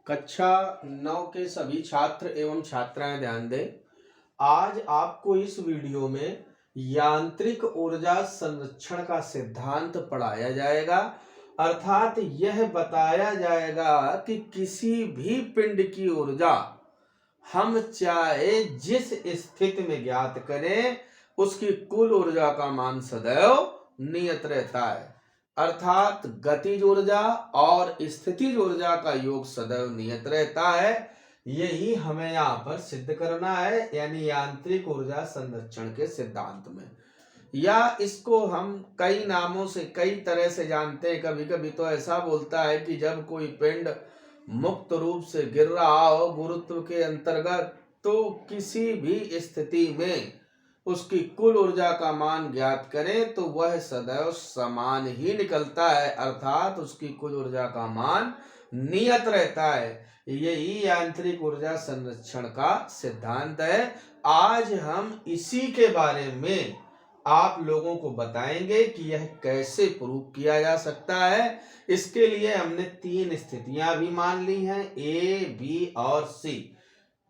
कक्षा 9 के सभी छात्र एवं छात्राएं ध्यान दें। आज आपको इस वीडियो में यांत्रिक ऊर्जा संरक्षण का सिद्धांत पढ़ाया जाएगा। अर्थात यह बताया जाएगा कि किसी भी पिंड की ऊर्जा हम चाहे जिस स्थिति में ज्ञात करें, उसकी कुल ऊर्जा का मान सदैव नियत रहता है। अर्थात गतिज ऊर्जा और स्थितिज ऊर्जा का योग सदैव नियत रहता है। यही हमें यहाँ पर सिद्ध करना है, यानी यांत्रिक ऊर्जा संरक्षण के सिद्धांत में। या इसको हम कई नामों से कई तरह से जानते हैं। कभी कभी तो ऐसा बोलता है कि जब कोई पिंड मुक्त रूप से गिर रहा हो गुरुत्व के अंतर्गत, तो किसी भी स्थिति में उसकी कुल ऊर्जा का मान ज्ञात करें तो वह सदैव समान ही निकलता है। अर्थात उसकी कुल ऊर्जा का मान नियत रहता है। यही यांत्रिक ऊर्जा संरक्षण का सिद्धांत है। आज हम इसी के बारे में आप लोगों को बताएंगे कि यह कैसे प्रूव किया जा सकता है। इसके लिए हमने 3 स्थितियां भी मान ली हैं, ए, बी और सी।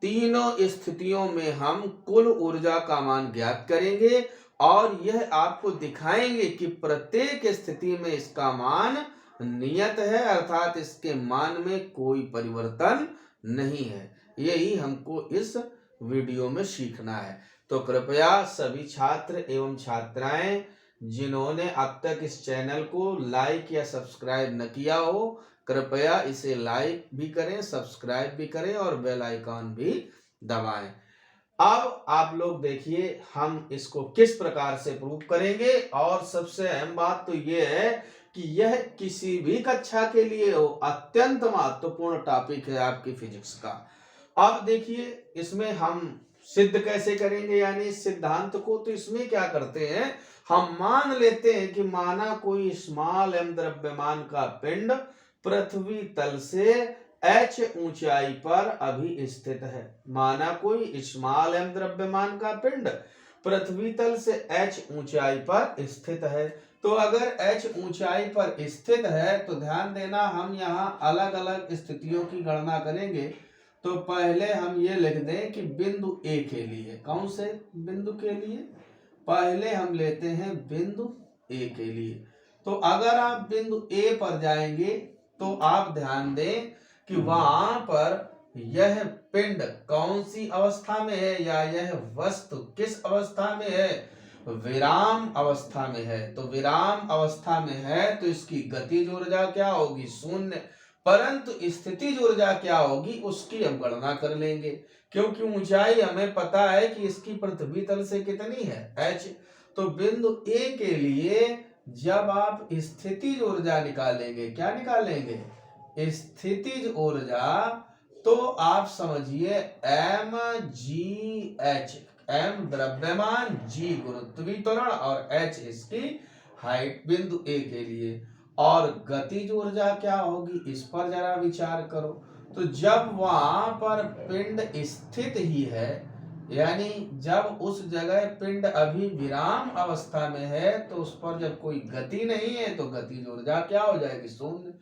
तीनों स्थितियों में हम कुल ऊर्जा का मान ज्ञात करेंगे और यह आपको दिखाएंगे कि प्रत्येक स्थिति में इसका मान नियत है, अर्थात इसके मान में कोई परिवर्तन नहीं है। यही हमको इस वीडियो में सीखना है। तो कृपया सभी छात्र एवं छात्राएं जिन्होंने अब तक इस चैनल को लाइक या सब्सक्राइब न किया हो, कृपया इसे लाइक भी करें, सब्सक्राइब भी करें और बेल आइकॉन भी दबाएं। अब आप लोग देखिए हम इसको किस प्रकार से प्रूव करेंगे। और सबसे अहम बात तो यह है कि यह किसी भी कक्षा के लिए अत्यंत महत्वपूर्ण टॉपिक है आपकी फिजिक्स का। अब देखिए इसमें हम सिद्ध कैसे करेंगे, यानी इस सिद्धांत को। तो इसमें क्या करते हैं, हम मान लेते हैं कि माना कोई स्मॉल m द्रव्यमान का पिंड पृथ्वी तल से h ऊंचाई पर अभी स्थित है। माना कोई स्मॉल m द्रव्यमान का पिंड पृथ्वी तल से h ऊंचाई पर स्थित है। तो अगर h ऊंचाई पर स्थित है तो ध्यान देना, हम यहाँ अलग अलग स्थितियों की गणना करेंगे। तो पहले हम ये लिख दें कि बिंदु A के लिए, कौन से बिंदु के लिए, पहले हम लेते हैं बिंदु A के लिए। तो अगर आप बिंदु A पर जाएंगे तो आप ध्यान दें कि वहां पर यह पिंड कौन सी अवस्था में है, या यह वस्तु किस अवस्था में है, विराम अवस्था में है। तो विराम अवस्था में है तो इसकी गतिज ऊर्जा क्या होगी, शून्य। परंतु स्थितिज ऊर्जा क्या होगी उसकी हम गणना कर लेंगे, क्योंकि ऊंचाई हमें पता है कि इसकी पृथ्वी तल से कितनी है, h। तो बिंदु A के लिए जब आप स्थितिज ऊर्जा निकालेंगे, क्या निकालेंगे, स्थितिज ऊर्जा, तो आप समझिए mgh, m द्रव्यमान, g गुरुत्वीय त्वरण और h इसकी हाइट बिंदु A के लिए। और गतिज ऊर्जा क्या होगी, इस पर जरा विचार करो। तो जब वहां पर पिंड स्थित ही है, यानी जब उस जगह पिंड अभी विराम अवस्था में है, तो उस पर जब कोई गति नहीं है तो गतिज ऊर्जा क्या हो जाएगी, शून्य।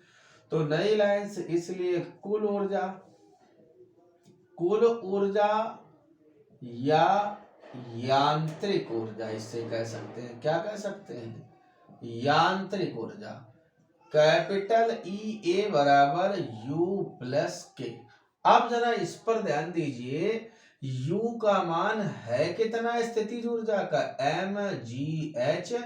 तो नई लाइन से इसलिए कुल ऊर्जा या यांत्रिक ऊर्जा इससे कह सकते हैं, क्या कह सकते हैं, यांत्रिक ऊर्जा, कैपिटल EA बराबर U प्लस के। अब जरा इस पर ध्यान दीजिए, U का मान है कितना स्थितिज ऊर्जा का, mgh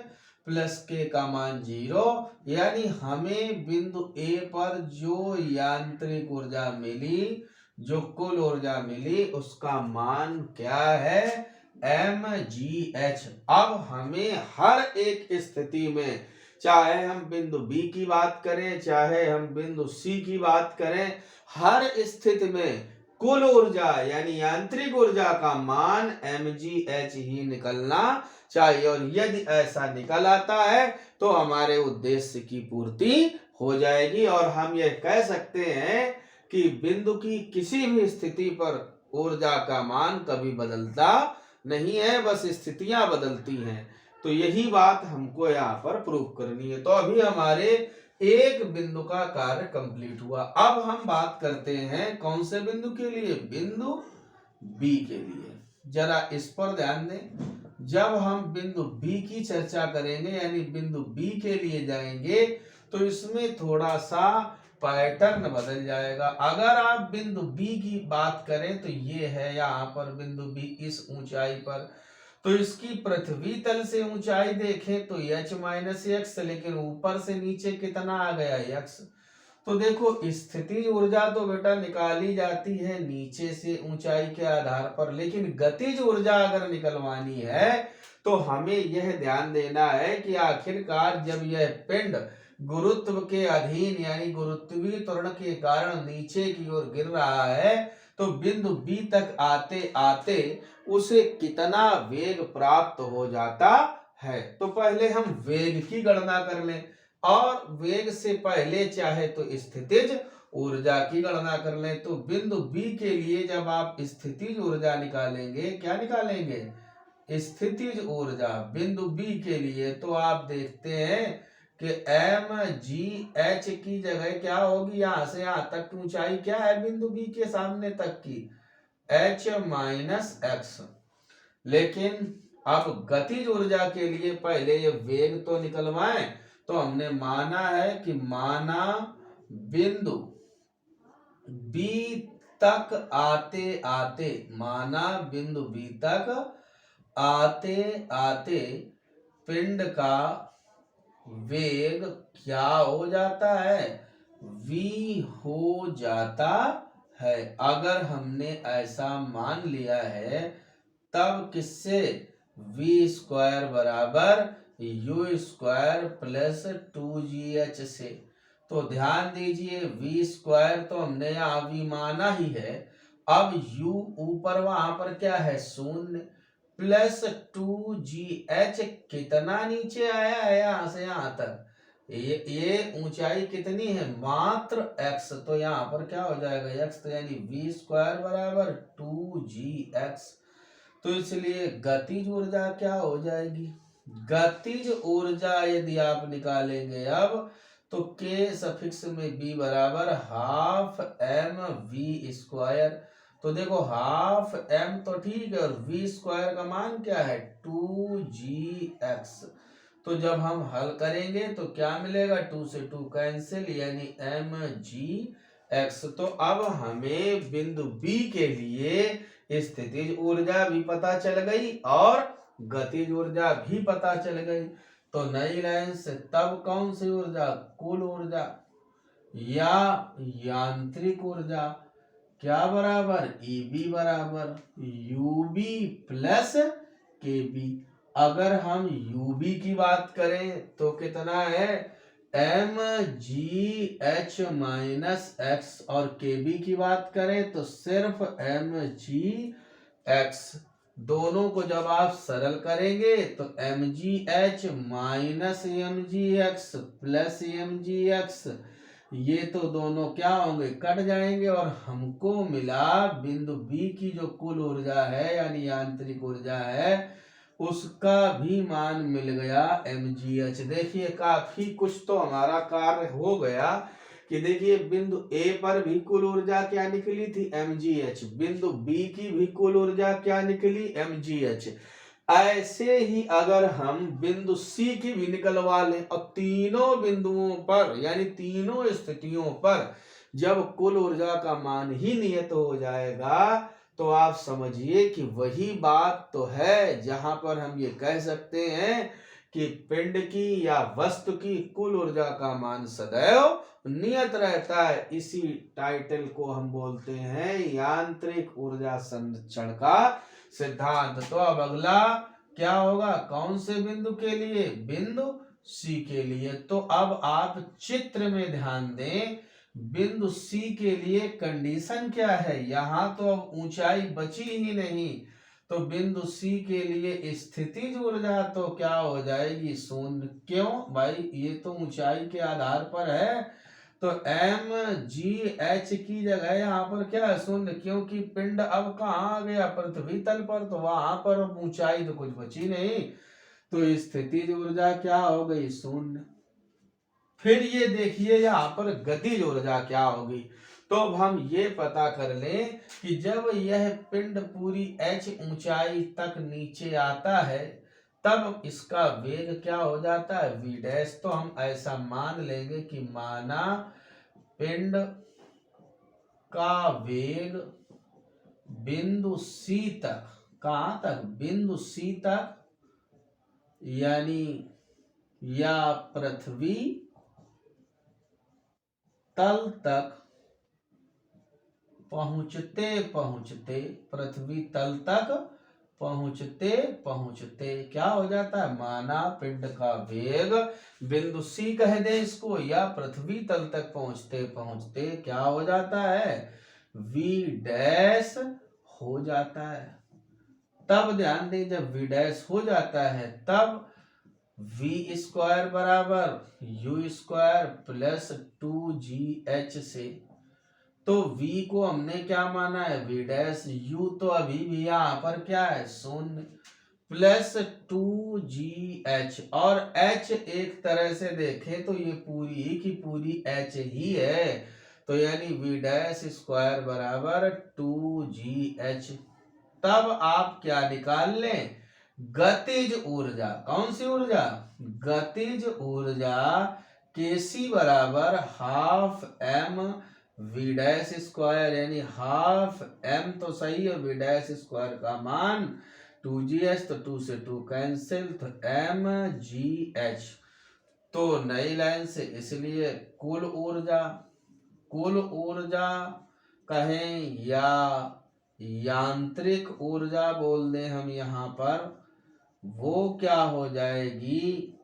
प्लस के का मान 0। यानी हमें बिंदु A पर जो यांत्रिक ऊर्जा मिली, जो कुल ऊर्जा मिली, उसका मान क्या है, mgh। अब हमें हर एक स्थिति में, चाहे हम बिंदु B की बात करें, चाहे हम बिंदु C की बात करें, हर स्थिति में कुल ऊर्जा यानी यांत्रिक ऊर्जा का मान mgh ही निकलना चाहिए। और यदि ऐसा निकल आता है तो हमारे उद्देश्य की पूर्ति हो जाएगी। और हम यह कह सकते हैं कि बिंदु की किसी भी स्थिति पर ऊर्जा का मान कभी बदलता नहीं है, बस स्थितियां बदलती हैं। तो यही बात हमको यहाँ पर प्रूव करनी है। तो अभी हमारे एक बिंदु का कार्य कंप्लीट हुआ। अब हम बात करते हैं कौन से बिंदु के लिए, बिंदु बी के लिए। जरा इस पर ध्यान दें। जब हम बिंदु बी की चर्चा करेंगे यानी बिंदु बी के लिए जाएंगे तो इसमें थोड़ा सा पैटर्न बदल जाएगा। अगर आप बिंदु बी की बात करें तो ये है यहाँ पर बिंदु बी इस ऊंचाई पर, तो इसकी पृथ्वी तल से ऊंचाई देखें तो h माइनस एक्स, लेकिन ऊपर से नीचे कितना आ गया x। तो देखो स्थितिज ऊर्जा तो बेटा निकाली जाती है नीचे से ऊंचाई के आधार पर, लेकिन गतिज ऊर्जा अगर निकलवानी है तो हमें यह ध्यान देना है कि आखिरकार जब यह पिंड गुरुत्व के अधीन यानी गुरुत्वीय त्वरण के कारण नीचे की ओर गिर रहा है तो बिंदु बी तक आते आते उसे कितना वेग प्राप्त हो जाता है। तो पहले हम वेग की गणना कर लें, और वेग से पहले चाहे तो स्थितिज ऊर्जा की गणना कर लें। तो बिंदु बी के लिए जब आप स्थितिज ऊर्जा निकालेंगे, क्या निकालेंगे, स्थितिज ऊर्जा बिंदु बी के लिए, तो आप देखते हैं कि mgh की जगह क्या होगी, यहां से यहां तक की ऊंचाई क्या है बिंदु बी के सामने तक की, h माइनस एक्स। लेकिन अब गतिज ऊर्जा के लिए पहले ये वेग तो निकलवाएं, तो हमने माना है कि माना बिंदु बी तक आते आते, माना बिंदु बी तक आते आते पिंड का वेग क्या हो जाता है, v हो जाता है। अगर हमने ऐसा मान लिया है तब किससे, v स्क्वायर बराबर u स्क्वायर प्लस 2gh से। तो ध्यान दीजिए v स्क्वायर तो हमने यहाँ v माना ही है, अब u ऊपर वहां पर क्या है शून्य, प्लस 2gh कितना नीचे आया है यहां से यहां तक, ये ऊंचाई कितनी है मात्र x, तो यहाँ पर क्या हो जाएगा x, तो यानी v स्क्वायर बराबर 2gx। तो इसलिए गतिज ऊर्जा क्या हो जाएगी, गतिज ऊर्जा यदि आप निकालेंगे अब तो k सफिक्स में b बराबर हाफ m v स्क्वायर। तो देखो हाफ m तो ठीक है और v स्क्वायर का मान क्या है 2gx। तो जब हम हल करेंगे तो क्या मिलेगा, 2 से 2 कैंसिल यानी mgx। तो अब हमें बिंदु b के लिए स्थितिज ऊर्जा भी पता चल गई और गतिज ऊर्जा भी पता चल गई। तो नई लाइन से तब कौन सी ऊर्जा, कुल ऊर्जा या यांत्रिक ऊर्जा क्या बराबर, EB बराबर UB प्लस KB। अगर हम UB की बात करें तो कितना है mgh माइनस एक्स, और KB की बात करें तो सिर्फ mgx। दोनों को जब आप सरल करेंगे तो mgh minus mgx plus mgx, ये तो दोनों क्या होंगे, कट जाएंगे और हमको मिला बिंदु बी की जो कुल ऊर्जा है यानी यांत्रिक ऊर्जा है उसका भी मान मिल गया mgh। देखिए काफी कुछ तो हमारा कार्य हो गया कि देखिए बिंदु A पर भी कुल ऊर्जा क्या निकली थी mgh, बिंदु B की भी कुल ऊर्जा क्या निकली mgh। ऐसे ही अगर हम बिंदु C की भी निकलवा लें और तीनों बिंदुओं पर यानी तीनों स्थितियों पर जब कुल ऊर्जा का मान ही नियत हो जाएगा तो आप समझिए कि वही बात तो है जहां पर हम ये कह सकते हैं कि पिंड की या वस्तु की कुल ऊर्जा का मान सदैव नियत रहता है। इसी टाइटल को हम बोलते हैं यांत्रिक ऊर्जा संरक्षण का सिद्धांत। तो अब अगला क्या होगा, कौन से बिंदु के लिए, बिंदु सी के लिए। तो अब आप चित्र में ध्यान दें, बिंदु सी के लिए कंडीशन क्या है, यहां तो अब ऊंचाई बची ही नहीं, तो बिंदु सी के लिए स्थितिज ऊर्जा तो क्या हो जाएगी शून्य। क्यों भाई, ये तो ऊंचाई के आधार पर है, तो mgh की जगह यहाँ पर क्या है शून्य, क्योंकि पिंड अब कहाँ आ गया, पृथ्वी तल पर, तो वहां पर ऊंचाई तो कुछ बची नहीं, तो स्थितिज ऊर्जा क्या हो गई शून्य। फिर ये देखिए यहाँ पर गतिज ऊर्जा क्या होगी। तो अब हम ये पता कर लें कि जब यह पिंड पूरी h ऊंचाई तक नीचे आता है तब इसका वेग क्या हो जाता है v डैश। तो हम ऐसा मान लेंगे कि माना पिंड का वेग बिंदु C तक, कहां तक, बिंदु C तक, यानी या पृथ्वी तल तक पहुंचते पहुंचते, पृथ्वी तल तक पहुंचते पहुंचते क्या हो जाता है, माना पिंड का वेग बिंदु C कह दे इसको, या पृथ्वी तल तक पहुंचते पहुंचते क्या हो जाता है, v डैश हो जाता है। तब ध्यान दें जब v डैश हो जाता है तब v स्क्वायर बराबर u स्क्वायर प्लस 2gh से, तो v को हमने क्या माना है v डैश, u तो अभी भी यहाँ पर क्या है शून्य, प्लस 2gh, और h एक तरह से देखें तो ये पूरी की पूरी h ही है, तो यानी v डैश स्क्वायर बराबर 2gh। तब आप क्या निकाल लें, गतिज ऊर्जा। कौन सी ऊर्जा, गतिज ऊर्जा kc बराबर half m v dash square, यानी हाफ m तो सही है, v डैश स्क्वायर का मान 2gh, तो 2 से 2 कैंसिल, तो mgh। तो नई लाइन से इसलिए कुल ऊर्जा कहें या यांत्रिक ऊर्जा बोल दें हम यहाँ पर, वो क्या हो जाएगी,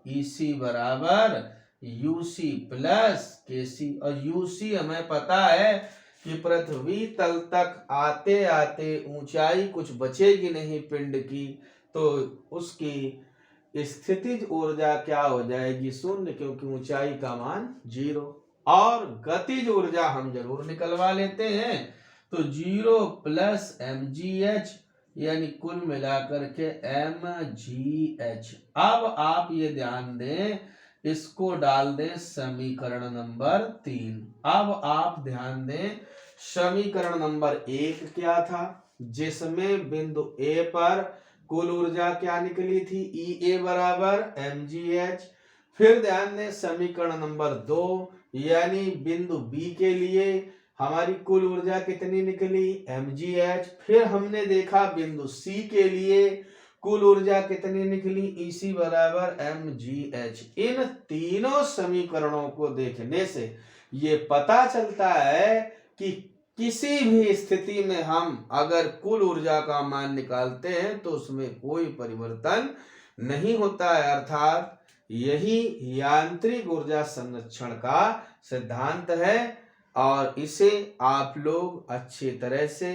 EC बराबर UC प्लस KC। और UC हमें पता है कि पृथ्वी तल तक आते आते ऊंचाई कुछ बचेगी नहीं पिंड की, तो उसकी स्थितिज ऊर्जा क्या हो जाएगी, शून्य, क्योंकि ऊंचाई का मान 0। और गतिज ऊर्जा हम जरूर निकलवा लेते हैं, तो 0 प्लस mgh, यानी कुल मिलाकर के mgh। अब आप ये ध्यान दें, इसको डाल दें समीकरण नंबर 3। अब आप ध्यान दें समीकरण नंबर 1 क्या था, जिसमें बिंदु A पर कुल ऊर्जा क्या निकली थी, EA बराबर mgh। फिर ध्यान दें समीकरण नंबर 2, यानी बिंदु B के लिए हमारी कुल ऊर्जा कितनी निकली, mgh। फिर हमने देखा बिंदु C के लिए कुल ऊर्जा कितनी निकली, EC बराबर mgh। इन तीनों समीकरणों को देखने से ये पता चलता है कि किसी भी स्थिति में हम अगर कुल ऊर्जा का मान निकालते हैं तो उसमें कोई परिवर्तन नहीं होता है, अर्थात यही यांत्रिक ऊर्जा संरक्षण का सिद्धांत है। और इसे आप लोग अच्छी तरह से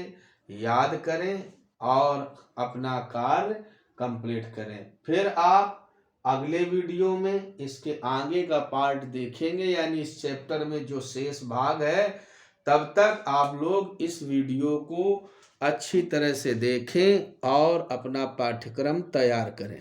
याद करें और अपना कार्य कंप्लीट करें। फिर आप अगले वीडियो में इसके आगे का पार्ट देखेंगे, यानी इस चैप्टर में जो शेष भाग है। तब तक आप लोग इस वीडियो को अच्छी तरह से देखें और अपना पाठ्यक्रम तैयार करें।